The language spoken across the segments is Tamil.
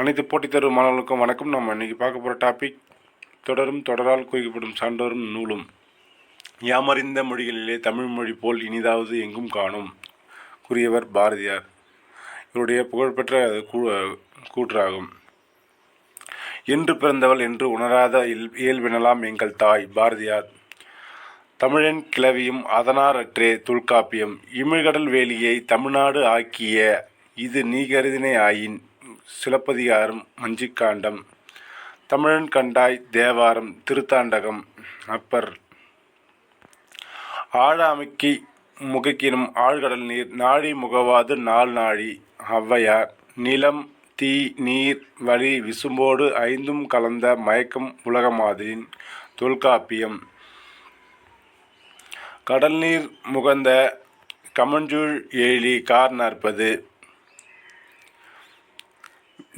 அனைத்து போட்டித் தேர்வு மாணவர்களுக்கும் வணக்கம். நம்ம இன்றைக்கி பார்க்க போகிற டாபிக் தொடரால் குறிக்கப்படும் சான்றோரும் நூலும். யாமறிந்த மொழிகளிலே தமிழ் மொழி போல் இனிதாவது எங்கும் காணும். கூறியவர் பாரதியார். இவருடைய புகழ்பெற்ற கூற்றாகும். என்று பிறந்தவள் என்று உணராத இயல்பினலாம் எங்கள் தாய். பாரதியார். தமிழன் கிளவியும் அதனாரற்றே தொல்காப்பியம். இமிழ்கடல் வேலியை தமிழ்நாடு ஆக்கிய இது நீ கருதினை ஆயின். சிலப்பதிகாரம் மஞ்சிக்காண்டம். தமிழன் கண்டாய் தேவாரம் திருத்தாண்டகம். அப்பர். ஆழ அமைக்கி முகக்கினும் ஆழ்கடல் நீர் நாழி முகவாது நாள் நாழி. ஔவையார். நிலம் தீ நீர் வழி விசும்போடு ஐந்தும் கலந்த மயக்கம் உலகமாதலின். தொல்காப்பியம். கடல் நீர் முகந்த கமஞ்சூழ் ஏழி கார் நாற்பது.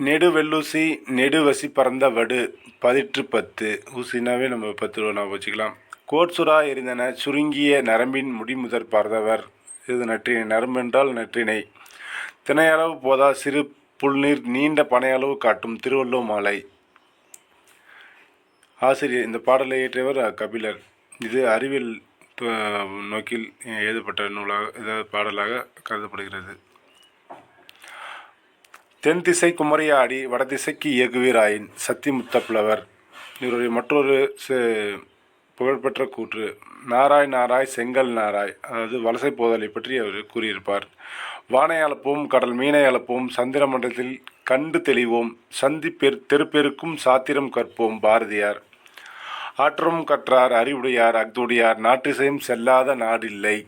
நெடுவெல்லூசி நெடுவசி பறந்த வடு பதிற்று 10. ஊசினாவே நம்ம 10 ரூபா வச்சுக்கலாம். கோட்சுறா எரிந்தன சுருங்கிய நரம்பின் முடிமுதற் பறந்தவர். இது நற்றினை. நரம்பு என்றால் நற்றினை. திணையளவு போதா சிறு புல்நீர் நீண்ட பனையளவு காட்டும். திருவள்ளுவர் மாலை. ஆசிரியர். இந்த பாடலை இயற்றியவர் கபிலர். இது அறிவியல் நோக்கில் எழுதப்பட்ட நூலாக பாடலாக கருதப்படுகிறது. தென் திசை குமரியாடி வடதிசைக்கு இயக்குவீராயின். சத்திமுத்தப்புலவர். இவருடைய மற்றொரு புகழ்பெற்ற கூற்று நாராய் செங்கல் நாராய், அதாவது வலசை போதலை பற்றி அவர் கூறியிருப்பார். வானை அளப்போம் கடல் மீனை அளப்போம் சந்திர மண்டலத்தில் கண்டு தெளிவோம் சந்தி தெருப்பெருக்கும் சாத்திரம் கற்போம். பாரதியார். ஆற்றும் கற்றார் அறிவுடையார் அக்துடையார் நாட்டிசையும் செல்லாத நாடில்லை.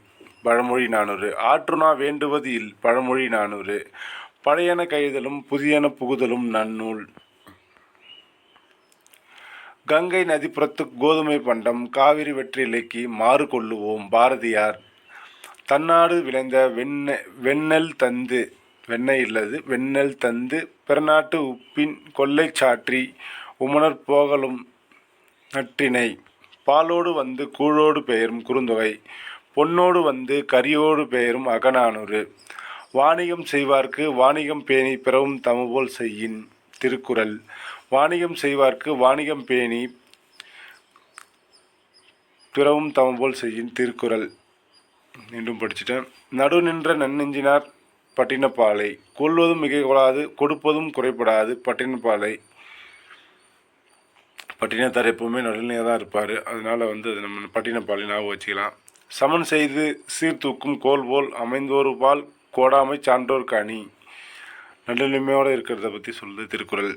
பழமொழி 400. ஆற்றுனா வேண்டுவது இல். பழமொழி 400. பழையன கைதலும் புதியன புகுதலும் நன்னூல். கங்கை நதிப்புறத்து கோதுமை பண்டம் காவிரி வெற்றிலைக்கு மாறு கொள்ளுவோம். பாரதியார். தன்னாடு விளைந்த வெண்ணெல் தந்து வெண்ணெய் இல்லது வெண்ணெல் தந்து பிறநாட்டு உப்பின் கொல்லை சாற்றி உமனர் போகலும் நற்றினை. பாலோடு வந்து கூழோடு பெயரும் குறுந்தொகை. பொன்னோடு வந்து கரியோடு பெயரும் அகநானூறு. வாணிகம் செய்வார்க்கு வாணிகம் பேணி பிறவும் தமபோல் செய்யின். திருக்குறள். வாணிகம் செய்வார்க்கு வாணிகம் பேணி பிறவும் தமபோல் செய்யின். திருக்குறள். மீண்டும் படிச்சுட்டேன். நடு நின்ற நன்னெஞ்சினார் பட்டினப்பாலை. கொள்வதும் மிகை கொள்ளாது கொடுப்பதும் குறைபடாது. பட்டினப்பாலை. பட்டினத்தார் எப்பவுமே நடுநிலையாக தான் இருப்பார். அதனால் அது நம்ம பட்டினப்பாலை ஞாபகம் வச்சுக்கலாம். சமன் செய்து சீர்தூக்கும் கோல் போல் அமைந்தோரு பால் கோடாமை சான்றோர்க்கு அணி. நடுநிலைமையோடு இருக்கிறத பற்றி சொல்லுது திருக்குறள்.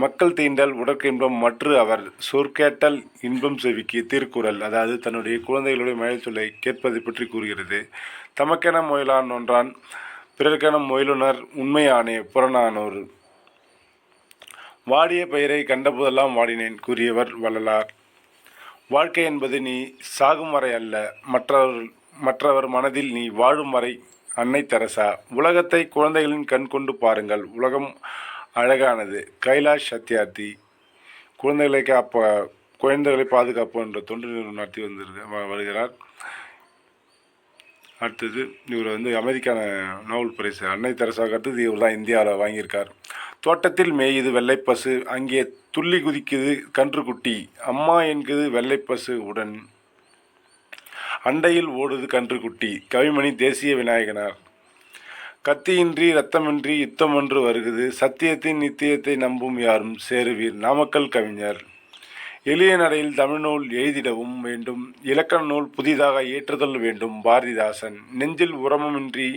மக்கள் தீண்டல் உடற்கு இன்பம் மற்ற அவர் சொற்கேட்டல் இன்பம் செவிக்கு. திருக்குறள். அதாவது தன்னுடைய குழந்தைகளுடைய மழை சொல்லை கேட்பதை பற்றி கூறுகிறது. தமக்கென முயலான் ஒன்றான் பிறர்க்கென முயலுனர் உண்மையானே. புறநானூறு. வாடிய பெயரை கண்டபோதெல்லாம் வாடினேன். கூறியவர் வள்ளலார். வாழ்க்கை என்பது நீ சாகும் வரை அல்ல, மற்றவர் மனதில் நீ வாழும் வரை. அன்னை தெரசா. உலகத்தை குழந்தைகளின் கண் கொண்டு பாருங்கள், உலகம் அழகானது. கைலாஷ் சத்யார்த்தி. குழந்தைகளை பாதுகாப்போம் என்ற தொண்டு நிறுவனம் நடத்தி வருகிறார். அடுத்தது இவர் அமைதிக்கான நோபல் பரிசு அன்னை தெரசாவுக்கு அடுத்தது இவர் தான் இந்தியாவில் வாங்கியிருக்கார். தோட்டத்தில் மேயுது வெள்ளைப்பசு அங்கே துள்ளி குதிக்குது கன்றுக்குட்டி. அம்மா என்குது வெள்ளைப்பசு உடன் அண்டையில் ஓடுது கன்றுக்குட்டி. கவிமணி. தேசிய விநாயகனார். கத்தியின்றி இரத்தமின்றி யுத்தமொன்று வருகுது சத்தியத்தின் நித்தியத்தை நம்பும் யாரும் சேருவீர். நாமக்கல் கவிஞர். எளிய நடையில் தமிழ்நூல் எழுதிடவும் வேண்டும், இலக்கண நூல் புதிதாக ஏற்றுதல் வேண்டும். பாரதிதாசன். நெஞ்சில் உரமுமின்றி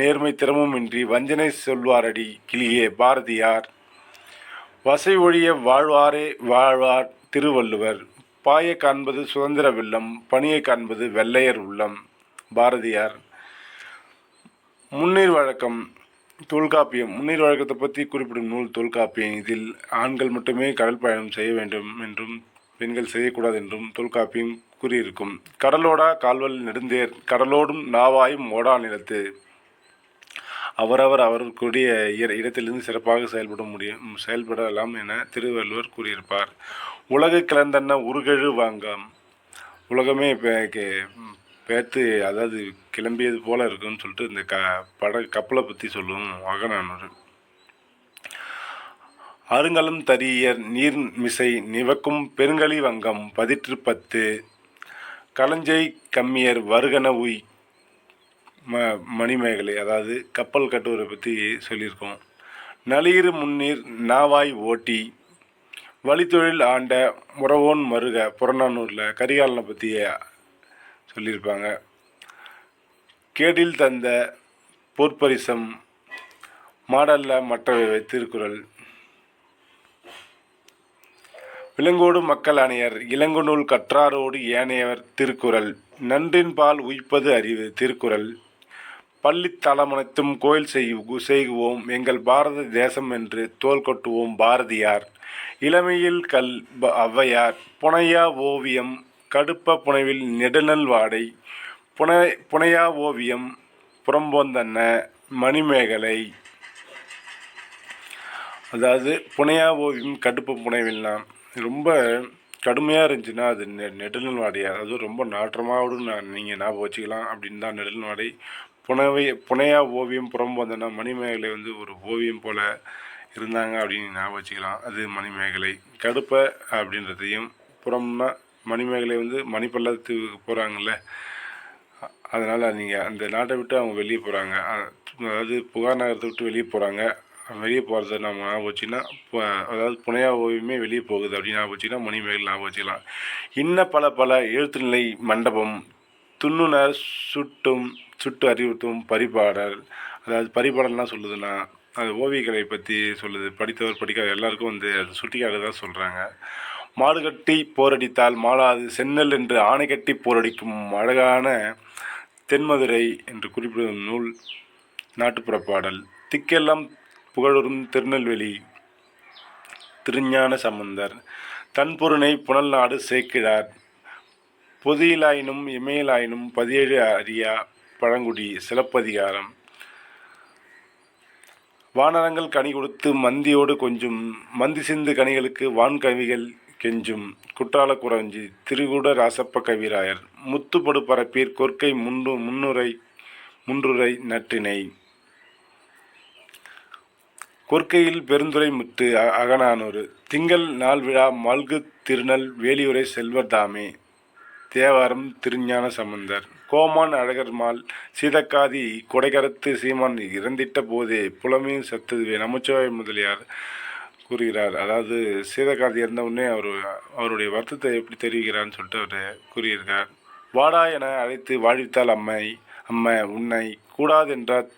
நேர்மை திறமுமின்றி வஞ்சனை சொல்வாரடி கிளியே. பாரதியார். வசை ஒழிய வாழ்வாரே வாழ்வார். திருவள்ளுவர். பாய காண்பது சுதந்திர வெள்ளம் பணியை காண்பது வெள்ளையர் உள்ளம். பாரதியார். முன்னீர் வழக்கம். தொல்காப்பியம். முன்னீர் வழக்கத்தை பற்றி குறிப்பிடும் நூல் தொல்காப்பியம். இதில் ஆண்கள் மட்டுமே கடல் பயணம் செய்ய வேண்டும் என்றும் பெண்கள் செய்யக்கூடாது என்றும் தொல்காப்பியம் கூறியிருக்கும். கடலோடா கால்வல் நெடுந்தேர் கடலோடும் நாவாயும் ஓடா நிலத்து. அவர்களுடைய இடத்திலிருந்து சிறப்பாக செயல்படலாம் என திருவள்ளுவர் கூறியிருப்பார். உலகு கிளந்தன்ன உருகெழு வாங்காம். உலகமே பேர்த்து அதாவது கிளம்பியது போல் இருக்குன்னு சொல்லிட்டு இந்த கப்பலை பற்றி சொல்லுவோம். அகநானூறு. அருங்கலம் தரியர் நீர்மிசை நிவக்கும் பெருங்கலி வங்கம் 10 களஞ்சை கம்மியர் வருகன உய் மணிமேகலை, அதாவது கப்பல் கட்டுவதை பற்றி சொல்லியிருக்கோம். நளிர் முன்னீர் நாவாய் ஓட்டி வழித்தொழில் ஆண்ட முறவோன் மருக புறநானூரில் கரிகாலனை பற்றி சொல்லியிருப்பாங்க. கேடில் தந்த பொற்பரிசம் மாடல்ல மற்றவை திருக்குறள். விலங்கோடு மக்கள் அணையர் இளங்குநூல் கற்றாரோடு ஏனையவர் திருக்குறள். நன்றின் பால் உய்ப்பது அறிவு திருக்குறள். பள்ளித் தலமனைத்தும் கோயில் செய்குவோம் எங்கள் பாரத தேசம் என்று தோள் கொட்டுவோம் பாரதியார். இளமையில் கல் ஔவையார். புனையா ஓவியம் கடுப்ப புனைவில் நெடுநல் வாடை புனையா ஓவியம் புறம்போந்தன்ன மணிமேகலை. அதாவது புனையா ஓவியம் கடுப்ப புனைவில்னா ரொம்ப கடுமையாக இருந்துச்சுன்னா அது நெடுநல் வாடையார், அதுவும் ரொம்ப நாற்றமாவோடு நீங்கள் ஞாபகம் வச்சுக்கலாம் அப்படின்னு தான் நெடுநல் வாடை. புனையா ஓவியம் புறம்போந்தன்னா மணிமேகலை வந்து ஒரு ஓவியம் போல் இருந்தாங்க அப்படின்னு ஞாபகம் வச்சுக்கலாம், அது மணிமேகலை. கடுப்ப அப்படின்றதையும் புறம்னா மணிமேகலை வந்து மணிப்பள்ளத்துக்கு போகிறாங்கல்ல, அதனால் நீங்கள் அந்த நாட்டை விட்டு அவங்க வெளியே போகிறாங்க, அதாவது புகார் நகரத்தை விட்டு வெளியே போகிறாங்க. வெளியே போகிறத நம்ம ஞாபகம் வச்சுன்னா அதாவது புனையா ஓவியமே வெளியே போகுது அப்படின்னு ஞாபகம் வச்சுன்னா மணிமேகலை ஞாபகம் வச்சுக்கலாம். இன்ன பல எழுத்துநிலை மண்டபம் துண்ணுனர் சுட்டு அறிவுறுத்தும் பரிபாடல். அதாவது பரிபாடல்லாம் சொல்லுதுன்னா அது ஓவியக்கலை பற்றி சொல்லுது. படித்தவர் படிக்காத எல்லாருக்கும் வந்து அது சுட்டிக்காக தான் சொல்கிறாங்க. மாடு கட்டி போரடித்தால் மாளாது செந்நெல் என்று ஆணை கட்டி போரடிக்கும் அழகான தென்மதுரை என்று குறிப்பிடும் நூல் நாட்டுப்புற பாடல். திக்கெல்லாம் புகழுறும் திருநெல்வேலி திருஞான சம்பந்தர். தன்பொருணை புனல் நாடு சேக்கிழார். பொதியிலாயினும் இமையிலாயினும் 17 அறியா பழங்குடி சிலப்பதிகாரம். வானரங்கள் கனி கொடுத்து மந்தியோடு கொஞ்சும் மந்தி சிந்து கனிகளுக்கு வான்கவிகள் கெஞ்சும் குற்றால குறவஞ்சி திருகூட ராசப்ப கவிராயர். முத்துப்படு பரப்பீர் கொற்கை முன்றுரை நற்றினை. கொற்கையில் பெருந்துரை முத்து அகநானூறு. திங்கள் நாள் விழா மல்கு திருநல் வேலியுரை செல்வர் தாமே தேவாரம் திருஞான சம்பந்தர். கோமான் அழகர்மால் சீதக்காதி கொடைகரத்து சீமான் இறந்திட்ட போதே புலமையும் சத்துதுவே நமச்சிவாய முதலியார் கூறுகிறார். அதாவது சீதக்காதி இறந்த உடனே அவருடைய வருத்தத்தை எப்படி தெரிவிக்கிறான்னு சொல்லிட்டு அவர் கூறியிருக்கார். வாடா என அழைத்து வாழ்வித்தால் அம்மை உன்னை கூடாதென்றார்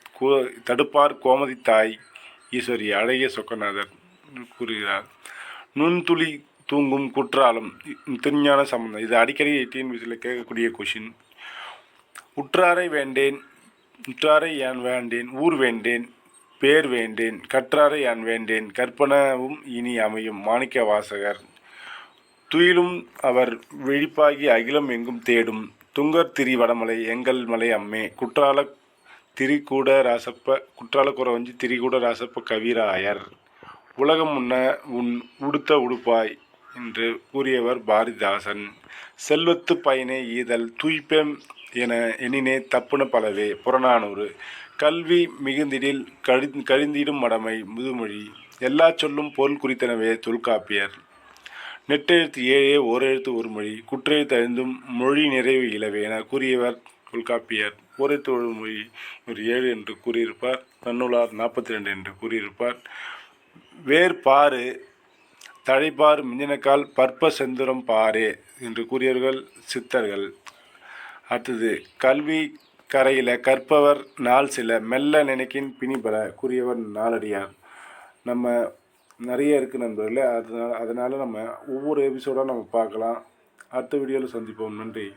தடுப்பார் கோமதி தாய் ஈஸ்வரி அழகிய சொக்கநாதர் கூறுகிறார். நுண்துளி தூங்கும் குற்றாலம் திருஞான சம்பந்தம். இது அடிக்கடி டிஎன்பிசியில் கேட்கக்கூடிய கொஷின். உற்றாரை யான் வேண்டேன் ஊர் வேண்டேன் பேர் வேண்டேன் கற்றாரை யான் வேண்டேன் கற்பனவும் இனி அமையும் மாணிக்க வாசகர். துயிலும் அவர் விழிப்பாகி அகிலம் எங்கும் தேடும் துங்கர் திரி வடமலை எங்கள் மலை அம்மே குற்றால குறவஞ்சி திரிகூட ராசப்ப கவிராயர். உலகம் முன்ன உன் உடுத்த உடுப்பாய் என்று கூறியவர் பாரதிதாசன். செல்வத்து பயனே ஈதல் தூய்ப்பெம் என எண்ணினே தப்புன பலவே புறநானூறு. கல்வி மிகுந்திடில் கழிந்திடும் மடமை முதுமொழி. எல்லா சொல்லும் பொருள் குறித்தனவே தொல்காப்பியர். நெட்டெழுத்து 7 ஓரெழுத்து ஒரு மொழி குற்றெழுத்து 5 மொழி நிறைவு இலவே என கூறியவர் தொல்காப்பியர். ஓரெழுத்து ஒரு மொழி 7 என்று கூறியிருப்பார். நன்னூலார் 42 என்று கூறியிருப்பார். வேர்பாறு தழைப்பார் மிஞ்சினக்கால் பற்ப செந்துரம் பாரே என்று கூறியவர்கள் சித்தர்கள். அடுத்தது கல்வி கரையில கற்பவர் நாள் சில மெல்ல நினைக்கின் பிணிபல கூறியவர் நாலடியார். நம்ம நிறைய இருக்குது நண்பர்களே, அதனால் நம்ம ஒவ்வொரு எபிசோடாக நம்ம பார்க்கலாம். அடுத்த வீடியோவில் சந்திப்போம். நன்றி.